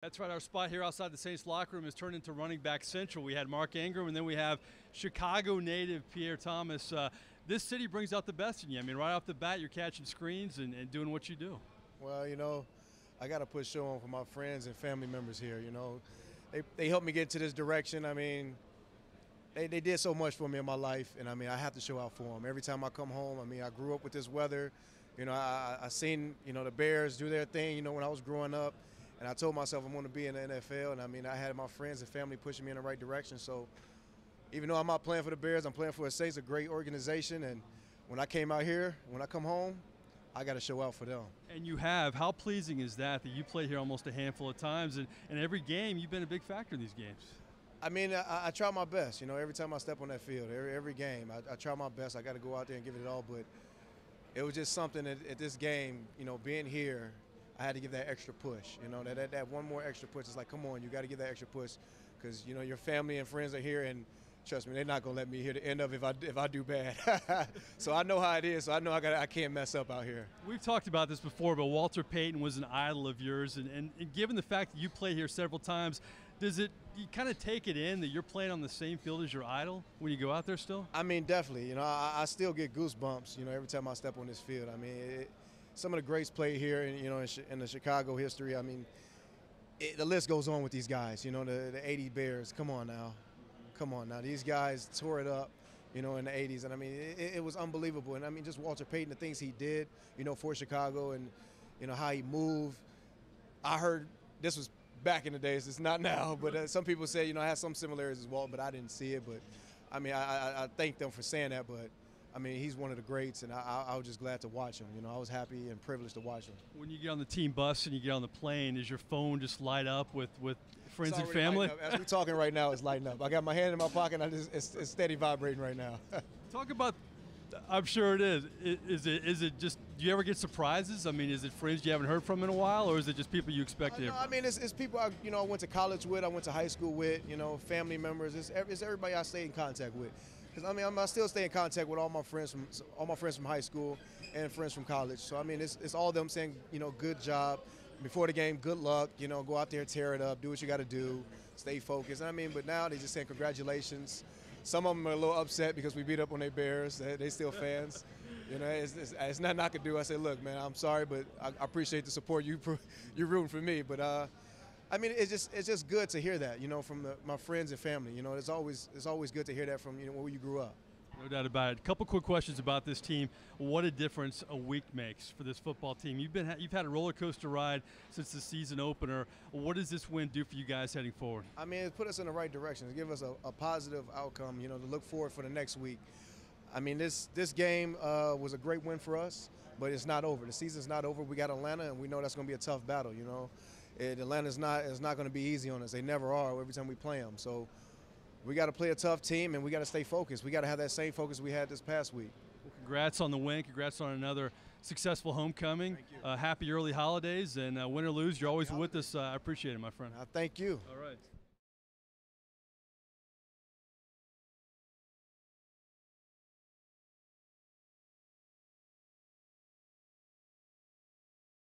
That's right. Our spot here outside the Saints locker room has turned into running back central. We had Mark Ingram, and then we have Chicago native Pierre Thomas. This city brings out the best in you. I mean, right off the bat, you're catching screens and doing what you do. Well, I got to put show on for my friends and family members here. They helped me get to this direction. I mean, they did so much for me in my life, and I mean, I have to show out for them. Every time I come home, I mean, I grew up with this weather. I seen, the Bears do their thing, when I was growing up. And I told myself I'm going to be in the NFL, and I mean, I had my friends and family pushing me in the right direction. So even though I'm not playing for the Bears, I'm playing for the Saints, a great organization. And when I came out here, when I come home, I got to show out for them. And you have. How pleasing is that you played here almost a handful of times, and every game you've been a big factor in these games? I mean, I try my best. Every time I step on that field, every game, I try my best. I got to go out there and give it all. But it was just something at this game, being here, I had to give that extra push, that one more extra push. It's like, come on, you got to give that extra push because, your family and friends are here, and trust me, they're not going to let me hear the end of it if I do bad. So I know how it is, so I know I can't mess up out here. We've talked about this before, but Walter Payton was an idol of yours, and given the fact that you play here several times, do you kind of take it in that you're playing on the same field as your idol when you go out there still? I mean, definitely. I still get goosebumps, every time I step on this field. I mean, some of the greats played here, in the Chicago history. I mean, the list goes on with these guys. The '80 Bears. Come on now. These guys tore it up, in the '80s, and I mean, it was unbelievable. And I mean, just Walter Payton, the things he did, for Chicago, and how he moved. I heard this was back in the days. It's not now, but some people say, I had some similarities as well, but I didn't see it. But I mean, I thank them for saying that, but. I mean, he's one of the greats, and I was just glad to watch him. I was happy and privileged to watch him. When you get on the team bus and you get on the plane, does your phone just light up with friends and family? As we're talking right now, it's lighting up. I got my hand in my pocket, and it's steady vibrating right now. Talk about, I'm sure it is. Is it just, do you ever get surprises? I mean, is it friends you haven't heard from in a while, or is it just people you expect to hear from? I mean, it's people I went to college with, I went to high school with, family members. It's everybody I stay in contact with. Because I mean, I still stay in contact with all my friends from high school and friends from college. So I mean, it's all them saying, good job before the game, good luck. Go out there, tear it up, do what you got to do, stay focused. And I mean, but now they just saying congratulations. Some of them are a little upset because we beat up on their Bears. They still fans. It's nothing I could do. I say, look, man, I'm sorry, but I appreciate the support. You're rooting for me, but. I mean, it's just good to hear that, from my friends and family. It's always good to hear that from where you grew up. No doubt about it. A couple quick questions about this team. What a difference a week makes for this football team. You've had a roller coaster ride since the season opener. What does this win do for you guys heading forward? I mean, it put us in the right direction. It give us a positive outcome, to look forward for the next week. I mean, this game was a great win for us, but it's not over. The season's not over. We got Atlanta, and we know that's going to be a tough battle. Atlanta's not going to be easy on us. They never are every time we play them. So we got to play a tough team, and we got to stay focused. We got to have that same focus we had this past week. Well, congrats on the win. Congrats on another successful homecoming. Thank you. Happy early holidays, and win or lose, you're always with us. I appreciate it, my friend. Thank you. All right.